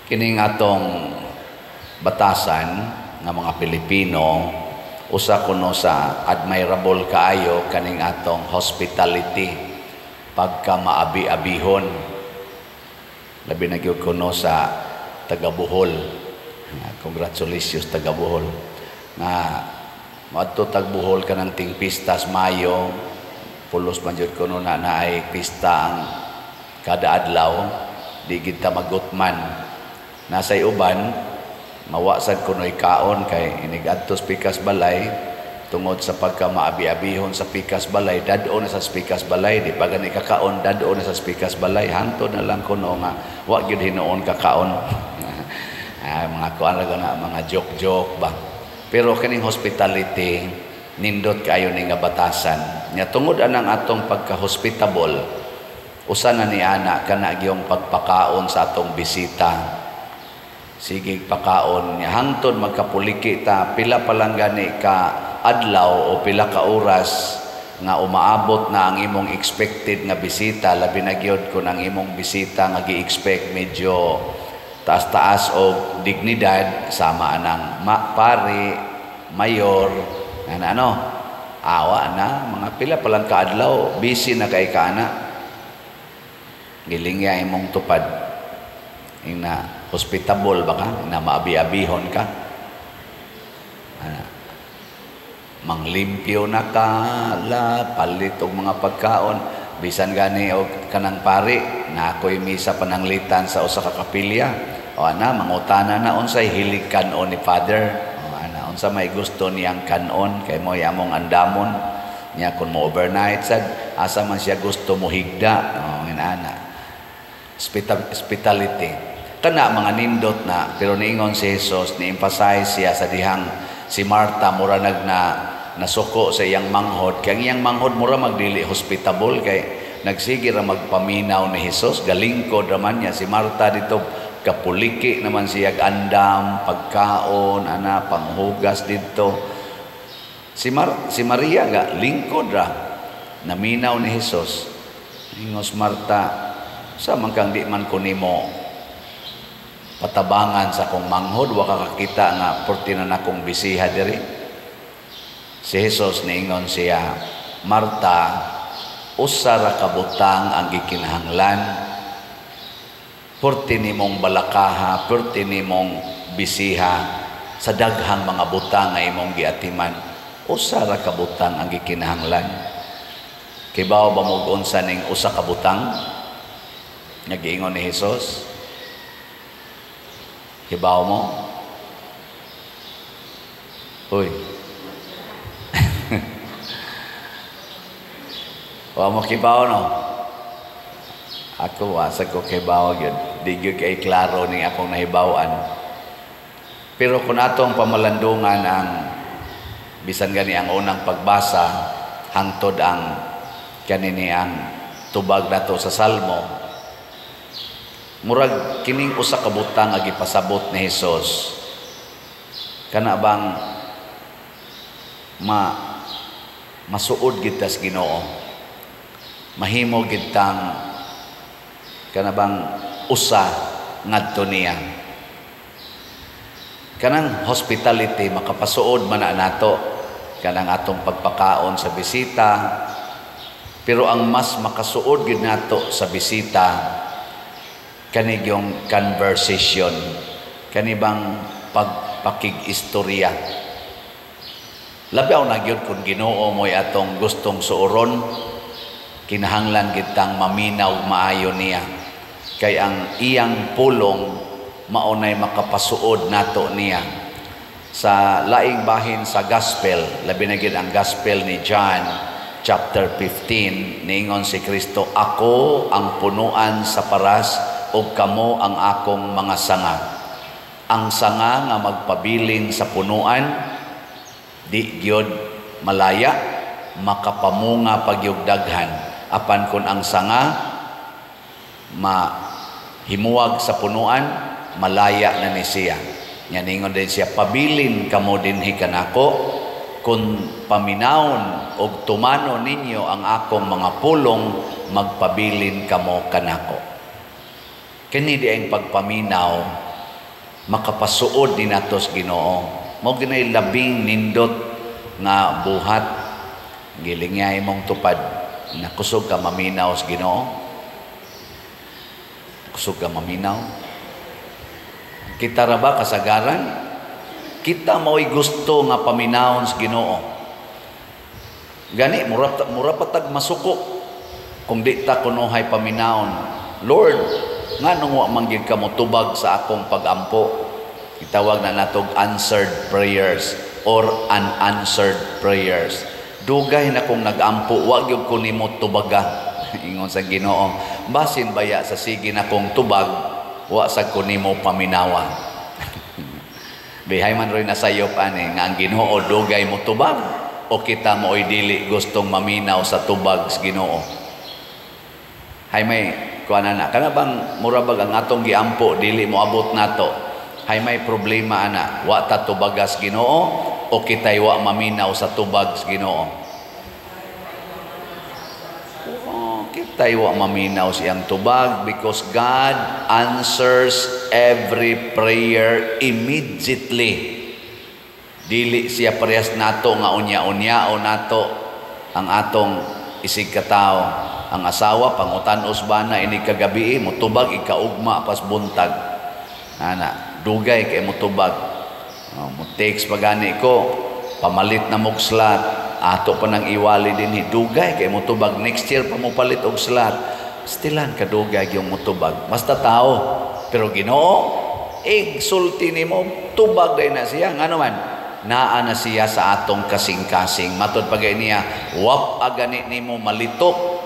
Kining atong batasan nga mga Pilipino, usa kuno sa admirable kaayo kaning atong hospitality, pagka maabi-abihon. Labi na gyud kuno sa taga Bohol. Congratulations taga Bohol. Nga madto tag Bohol kanang ting pistas Mayo, pulos man jud kuno na naay pista ang kada adlaw, di gid ta magutman. Nasay uban mawasad kuno'y kaon kay inigadtos pikas balay tungod sa pagka maabi-abihon sa pikas balay, dado na sa pikas balay, di pa gani kakaon, dado na sa pikas balay, hanto na lang kuno nga wa gyud hinuon kakaon. Mga kuan ra na mga joke-joke ba. Pero kaning hospitality nindot kayo ni nga batasan. Nya tungod anang atong pagka-hospitable, usa na ni ana kana gyung pagpakaon sa atong bisita. Sige pakaon niya hangtod magkapuliki ta pila pa lang gani ka adlaw o pila ka oras nga umaabot na ang imong expected nga bisita, labi na gyud kun ang imong bisita nga gi-expect medyo taas-taas o dignidad sama anang pari, mayor, ano, awa na mga pila pa lang ka adlaw busy na kay kana. Gilingya imong tupad ina hospitable ba ka? Na maabi-abihon ka? Manglimpyo na ka, palit og mga pagkaon. Bisan gani o kanang pari, na ako'y misa pananglitan sa usa ka kapilya. O ana, mangutana na unsay hilig kanon ni Father. O ana, unsa may gusto niyang kanon, kay mo yamong andamon. Niya kung mo overnight, sad, asa man siya gusto mo higda. O ana, hospitality. Kana mga nindot na, pero niingon si Jesus, ni-emphasize siya sa dihang si Marta mura nasuko sa iyang manghod. Kaya iyang manghod mura magdili hospitable kay nagsige ra magpaminaw ni Jesus. Galingkod raman niya si Marta dito, kapuliki naman siya andam, pagkaon, panghugas dito. Si Maria nga lingkod ra, naminaw ni Jesus. Ingos Marta, sa man kang di man ko nimo patabangan sa akong manghod, wa ka kakita nga porti na akong bisiha diri. Si Jesus niingon siya, Marta, usa ra ka butang ang gikinahanglan, porti nimong balakaha, porti nimong bisiha sa daghang mga butang nga imong giatiman, usa ra ka butang ang gikinahanglan. Kibaw ba mo unsa ning usa ka butang nga giingon ni Jesus? Kibaw mo? Uy. Wa mo kibaw no? Ako asa ko kibaw gyud. Di gyud kay klaro ning akong nahibaw-an. Pero kung atong pamalandungan ang bisan gani ang unang pagbasa hangtod ang kanini ang tubag nato sa Salmo, murag kining usa ka butang nga gipasabot ni Jesus, kana bang masuod gid tas Ginoo, mahimo gid tang kana bang usa ngadto niya. Kanang hospitality makapasuod man na nato kanang atong pagpakaon sa bisita, pero ang mas makasuod gid nato sa bisita kani yung conversation, kani bang pagpakig-istorya. Labiaw na gyud kung Ginoo mo'y atong gustong suoron, kinahanglan kitang maminaw maayo niya. Kay ang iyang pulong maunay makapasuod nato niya. Sa laing bahin sa gospel, labi na gyud ang gospel ni John chapter 15, niingon si Kristo, ako ang punuan sa paras o kamo ang akong mga sanga. Ang sanga nga magpabilin sa punuan, di gyud malaya, makapamunga pagyug daghan. Apan kun ang sanga mahimuwag sa punuan, malaya na ni siya. Yan ingon din siya, pabilin kamo dinhi kanako, kung paminawon og tumano ninyo ang akong mga pulong, magpabilin kamo kanako. Kini di ang pagpaminaw makapasuod din natos Ginoo. Mao ginay labing nindot nga buhat gilingay mong tupad na kusog ka maminaw sa Ginoo. Kusog ka maminaw. Kita ra ba kasagaran? Kita mao'y gusto nga paminawon sa Ginoo. Gani mura patag masuko kung di ta kunuhay paminawon. Lord, nganong wa man gyud ka motubag sa akong pag-ampo? Itawag na natog answered prayers or unanswered prayers. Dugay na kung nag-ampo, wa gyud ko nimo tubaga. Ingon sa Ginoo, basin baya sa sige na kong tubag, wa sa ko nimo paminawa. Bihay man rin na sayop ani nga ang Ginoo dugay mo tubag o kita mo oy dili gustong maminaw sa tubag sa Ginoo. Hay may kuana na kana bang murabag ang atong giampo dili mo abot nato. Hay may problema ana, wa ta tubagas Ginoo o kitay wa maminaw sa tubag sa Ginoo. Kitay wa maminaw siyang tubag because God answers every prayer immediately. Dili siya parehas nato nga unya-unya o nato ang atong isig katao. Ang asawa pangutan-os ba na ini kagabi motubag ikaugma pas buntag. Ana, dugay kay motubag. Mo text pagani ko pamalit na mog slot. Ato pa nang iwali din dugay kay motubag next year pa mo palit og slot. Stilan ka dugay yung motubag. Basta tao. Pero Ginoo, sulti nimo tubag day na siya ngano man. Naa na siya sa atong kasing-kasing. Matod pagay niya, wap agani nimo malitok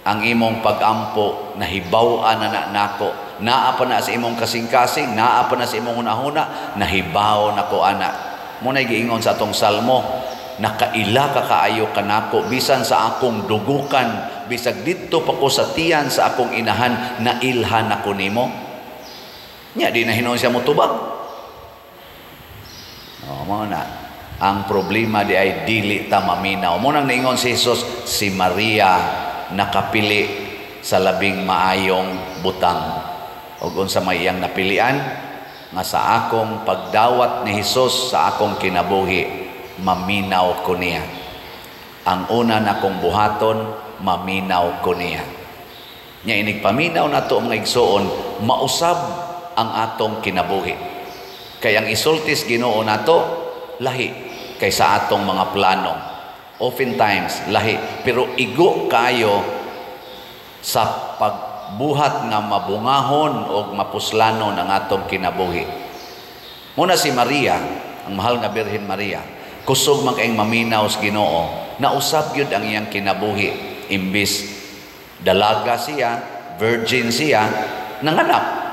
ang imong pag-ampo na hibaw-an na nako. Naa pa na sa imong kasing-kasing, naa pa na sa imong hunahuna, nahibaw nako ana. Muna giingon sa atong salmo, nakaila ka kaayo kanako bisan sa akong dugukan, bisag didto pa ko sa tiyan sa akong inahan, nailhan ako nimo. Nya di na hinon siya motubag. Mao na ang problema di ay dili ta maminaw. Mo nang niingon si Jesus, si Maria nakapili sa labing maayong butang. Ug unsa may iyang napilian nga sa akong pagdawat ni Jesus sa akong kinabuhi, maminaw ko niya. Ang una na kong buhaton, maminaw ko niya. Nya inig paminaw nato mga igsoon, mausab ang atong kinabuhi. Kay ang isultis Ginoo nato lahi kaysa atong mga plano. Oftentimes lahi, pero igo kayo sa pagbuhat nga mabungahon o mapuslano ng atong kinabuhi. Muna si Maria, ang mahal nga Birhen Maria, kusog man kaayong maminaw sa Ginoo, nausab gyud ang iyang kinabuhi. Imbis dalaga siya, virgin siya, nanganak.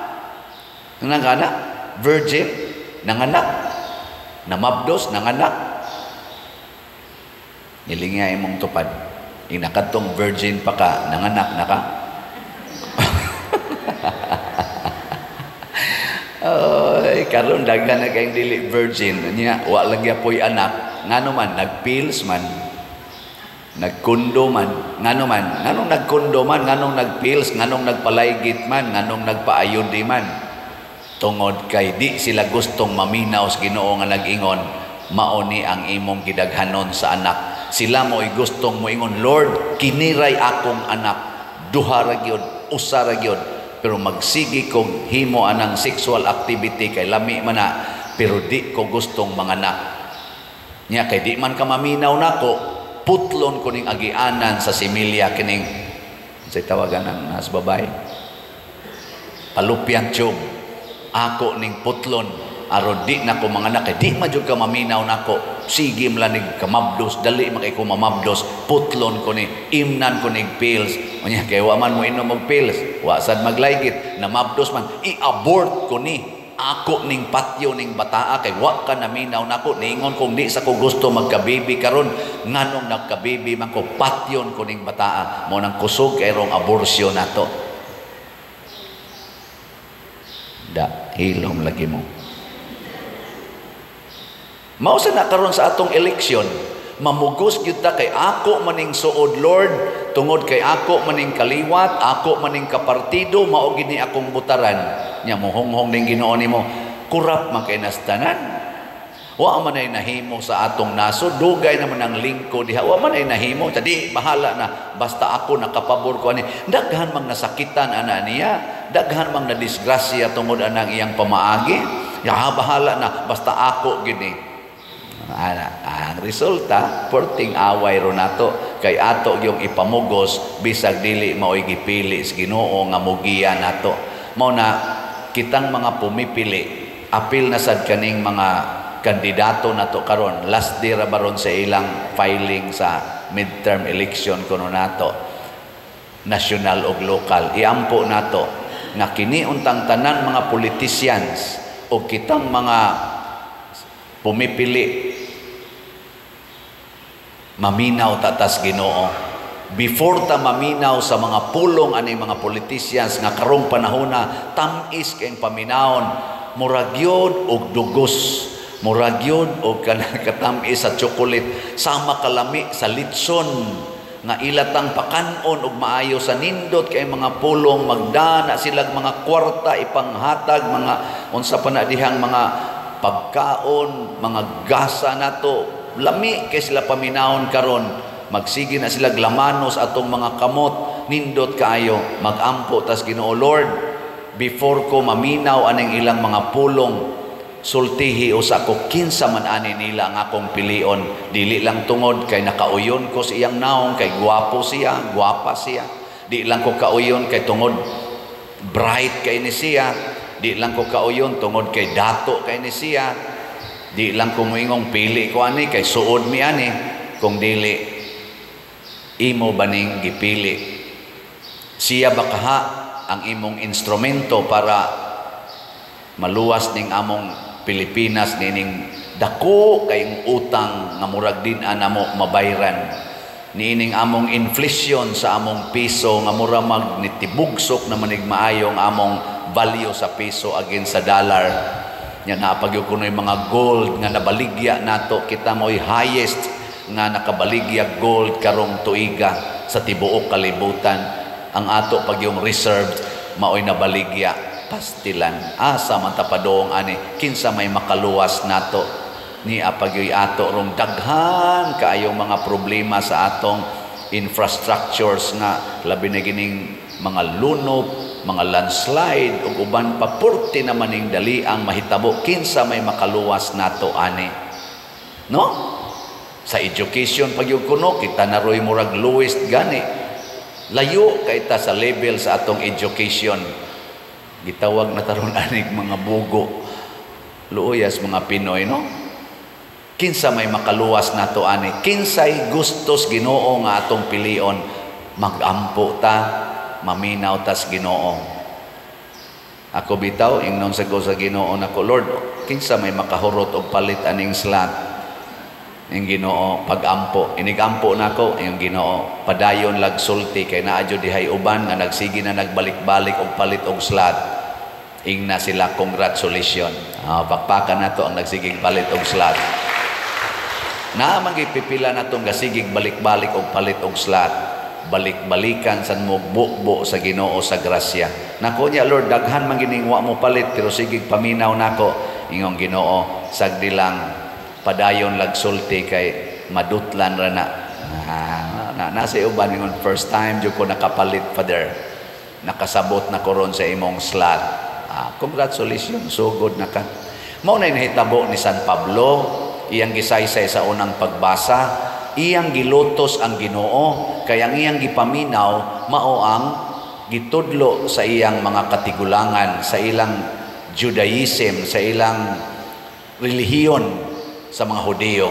Virgin, nanganak, namabdos, nanganak. Nilingay mong tupad. Inakatong virgin pa ka, nanganak na ka. Oy, karon daghan na kayong dili virgin. Nya, wa lang yapoy anak. Ngano man, nagpills man. Nagkundo man. Ngano man, nganong nagkundo man, nganong nagpills, nganong nagpalaygit man, nganong nagpaayudi man. Tungod kay di sila gustong maminaw sa Ginoo nga nag-ingon, mauni ang imong gidaghanon sa anak. Sila mo'y gustong moingon, Lord, kiniray akong anak, duha ra gyud, usa ra gyud, pero magsigi kog himo anang sexual activity kay lami man na, pero di ko gustong manganak. Nya kay di man ka maminaw nako, putlon ko ning agianan sa similya kining sa tawagan ng nas babay. Palupyang tiyog. Ako ning putlon aron di nako manganak kay di man jud ka maminaw nako. Sige mlanig kamabdos, dali man kay ko mamabdos, putlon ko ni, imnan ko ning pills. Unya kay wa man mo inom og pills, wa sad maglaygit, namabdos man, i-abort ko ni. Ako ning patyo ning bataa kay wa ka naminaw nako. Niingon kung di sa ko gusto magka-baby karon, nganong nagka-baby man ko, patyon ko ning bataa. Mo nang kusog kay rong abortion nato. Da, hilom lagi mo. Mao sa nakaroon sa atong eleksyon, mamugos gyud ta kay ako maning suod Lord, tungod kay ako maning kaliwat, ako maning kapartido, mao gini akong butaran. Nya mohonghong ning Ginoo nimo, kurap makinastanan. Wa man ay nahimo sa atong nasod, dugay naman ang lingko diha. Wa man ay nahimo, tadi bahala na basta ako nakapabor ko ani. Daghan mang nasakitan ana niya, daghan mang nadisgrasya tungod anang iyang pamaagi. Ya bahala na basta ako gini. Ang resulta, perting away ro nato kay ato yung ipamugos bisag dili maoy gipili sa Ginoo nga mugiya nato. Mao na kitang mga pumipili, apil na sad kaning mga kandidato nato karon, last day ra baron sa ilang filing sa midterm election kuno nato, national ug local. Iampo nato nga kini untang tanan mga politicians o kitang mga pumipili maminaw tatas Ginoo. Before ta maminaw sa mga pulong ani mga politicians nga karong panahona tamis kayong paminawon, murag yun og dugos, murag yun og katamis sa chocolate, sama kalami sa litson nga ilatang pakanon og maayo sa nindot kay mga pulong, magdana silang mga kwarta ipanghatag mga unsa pa na dihang mga pagkaon, mga gasa nato, lami kay sila paminawon karon. Magsige na sila glamanos atong mga kamot, nindot kaayo, magampo tas Ginoo. Lord, before ko maminaw aning ilang mga pulong, sultihi usa ko kinsa man ani nila ang akong pilion. Dili lang tungod kay nakauyon ko sa iyang naong, kay guwapo siya, guwapa siya. Di lang ko kauyon kay tungod bright kay ni siya. Di lang ko kauyon tungod kay dato kay ni siya. Di lang ko moingong pili ko ani kay suod mi ani. Kung dili imo baning gipili, siya bakaha ang imong instrumento para maluwas ning among Pilipinas nining dako kayong utang nga murag din anamo mabayran, niining among inflation sa among piso nga mura magnitibugsok na manig maayong among value sa piso against sa dollar. Nya napagyo kunoy mga gold nga nabaligya nato, kita mo'y highest nga nakabaligya gold karong tuiga sa tibuok kalibutan. Ang ato pag yung reserved maoy nabaligya pastilan. Asa man tapadong ani kinsa may makaluwas nato ni apagyoy ato rong daghan kaayong mga problema sa atong infrastructures nga labi na gining mga lunop, mga landslide ug uban pa purti naman ning dali ang mahitabo. Kinsa may makaluwas nato ani, no? Sa education pagyud kuno kita naroy murag lowest gani, layo kay ta sa level sa atong education. Gitawag na taron anig mga bugo luuyas mga Pinoy, no? Kinsa may makaluwas nato ani, kinsay gustos Ginoo nga atong pilion, magampo ta, maminaw tas Ginoo. Ako bitaw ingnon sa ko sa Ginoo nako, Lord, kinsa may makahurot og palit aning slot ing Ginoo, pagampo inigampo nako ing Ginoo, padayon lag sulti kay naa jud dihay uban nga nagsige na nagbalik-balik og palit og slot. Ing na sila congratulations. Pakpakan nato ang nagsigig palit og slot. Na magipipila natong gasigig balik-balik og palit og slot. Balik-balikan san mo bukbo sa Ginoo sa grasya. Nako niya, Lord, daghan man gining wa mo palit pero sigig paminaw nako ingong Ginoo, sagdi lang padayon lag sulti kay madutlan ra na. Nasa uban ngon first time jud ko nakapalit, Father, nakasabot na ko ron sa imong slot. Congratulations, so good na ka. Mao na nahitabo ni San Pablo, iyang gisaysay sa unang pagbasa, iyang gilutos ang Ginoo kay ang iyang gipaminaw mao ang gitudlo sa iyang mga katigulangan, sa ilang Judaism, sa ilang relihiyon sa mga Hudiyo.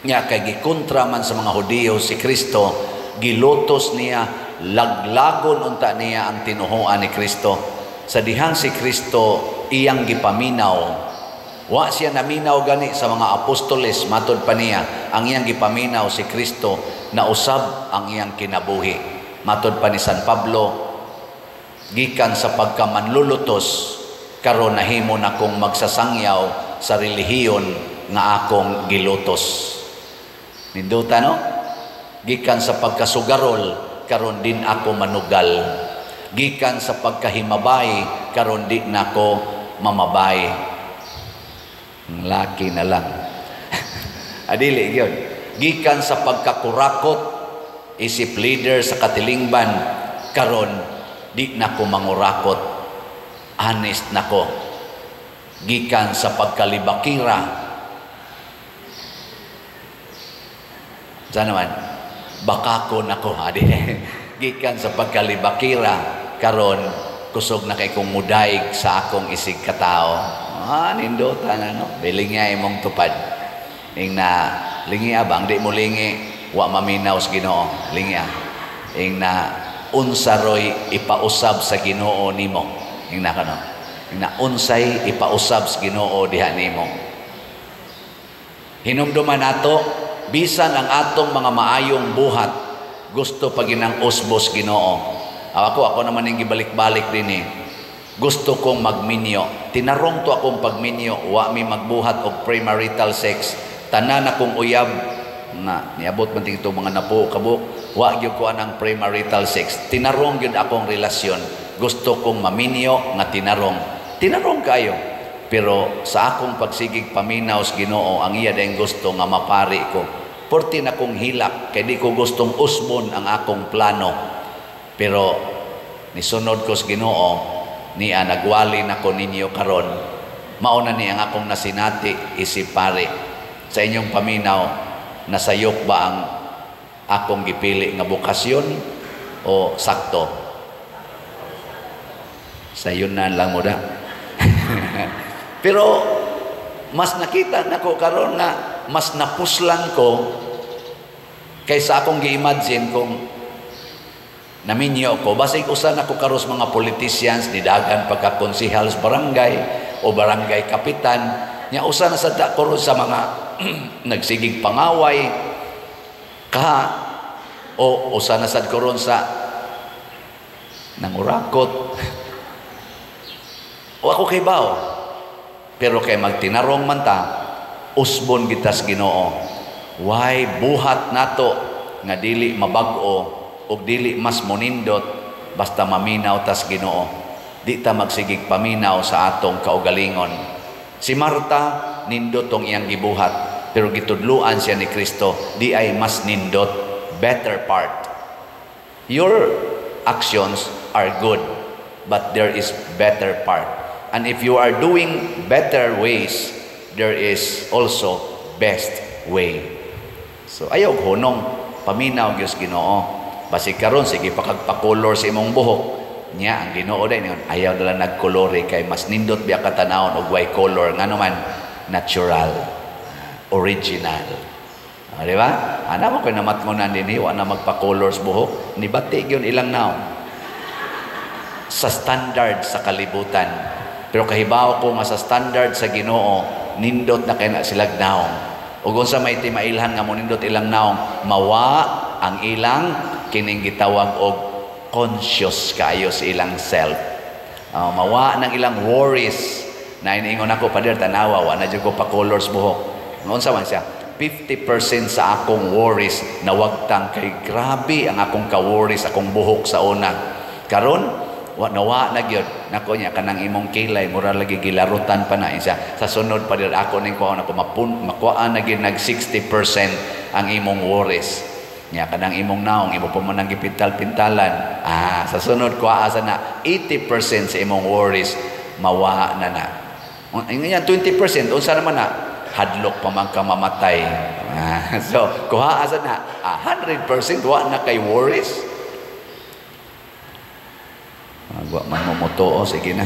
Nya kay gikontra man sa mga Hudiyo si Kristo, gilutos niya, laglagon unta niya ang tinuhuan ni Kristo. Sa dihang si Kristo iyang gipaminaw, wa siya naminaw gani sa mga apostoles, matod pa niya ang iyang gipaminaw si Kristo na usab ang iyang kinabuhi. Matod pa ni San Pablo, gikan sa pagkamanlulutos karon nahimo na kong magsasangyaw sa relihiyon nga akong gilutos. Ninduta, no? Gikan sa pagkasugarol karon din ako manugal. Gikan sa pagkahimabay karon di nako mamabay. Ang laki na lang. Adili yun. Gikan sa pagkakurakot, isip leader sa katilingban, karon di na ko mangurakot. Honest na ko. Gikan sa pagkalibakira. Saan naman? Bakako na ko. Gikan sa pagkalibakira, karon kusog na kay kong mudaig sa akong isig katao. Nindutan ano. Biling nga imong tupad. Ing na lingi abang di mo lingi wa maminaw sa Ginoo. Lingi ing na unsaroy ipausab sa Ginoo nimo. Ing na kano. Ing na unsay ipausab sa Ginoo diha nimo. Hinumduman nato bisan ang atong mga maayong buhat gusto pa ginang usbos Ginoo. Ako naman ning gibalik-balik din Gusto kong magminyo. Tinarong to akong pagminyo, wa mi magbuhat og premarital sex. Tanan akong uyab na niabot man ting mga napo kabuk, wa gyud ko anang premarital sex. Tinarong gyud akong relasyon. Gusto kong maminyo nga tinarong. Tinarong kayo. Pero sa akong pagsigig paminaw sa Ginoo, ang iya dayang gusto nga mapari ko. Porti na kong hilak kay di ko gustong usbon ang akong plano. Pero nisunod ko sa Ginoo, niya nagwali na ko ninyo karon. Mauna ni ang akong nasinati isip pare. Sa inyong paminaw, nasayok ba ang akong gipili nga bukasyon o sakto? Sayon na lang mo da. Pero mas nakita na ko karon na mas napuslan ko kaysa akong gi-imagine kung naminyo ko. Basig usan ako karos mga politicians, nidagan pagkakonsihal sa barangay o barangay kapitan. Nya usa na sad ko sa mga nagsigig pangaway o usa na sad ko sa nangurakot. O ako kay bao. Pero kay magtinarong man ta, usbon kita sa Ginoo. Why buhat nato nga dili mabag-o ug dili mas monindot basta maminaw tas Ginoo. Di ta magsigig paminaw sa atong kaugalingon. Si Marta nindot tong iyang gibuhat, pero gitudluan siya ni Kristo, di ay mas nindot, better part. Your actions are good, but there is better part. And if you are doing better ways, there is also best way. So ayaw hunong paminaw Diyos Ginoo. Basi karon sige pakagpakolor sa imong buhok. Nya ang Ginoo day ayaw dala nagkolore kay mas nindot biya katanawon og way color ngano man natural, original. Di ba? Ana mo kay namatngonan dinhi wa na magpa-colors buhok, nibati gyud ilang naon sa standard sa kalibutan. Pero kahibaw ko nga sa standard sa Ginoo, nindot na kay na silag naong. Ug unsa may timailhan nga mo nindot ilang naong, mawa ang ilang kining gitawag og conscious kayo sa ilang self. Mawa ng ilang worries na iniingon ako pader tanawa wa na jud ko pa colors buhok. Unsa man siya? 50% sa akong worries na wagtang kay grabe ang akong ka-worries akong buhok sa una. Karon nawa na gyud nako nya kanang imong kilay mura lagi gilarutan pa na siya. Sa sunod pader ako ning kuha na ko makuha na gyud nag 60% ang imong worries. Nya kanang imong naong imo pa man nang gipintal-pintalan. Sa sunod ko asa na 80% sa imong worries mawa na na. Ingon 20% unsa naman na hadlok pa man ka mamatay. So kuha asa na 100% wa na kay worries. Wa man mo moto sige na.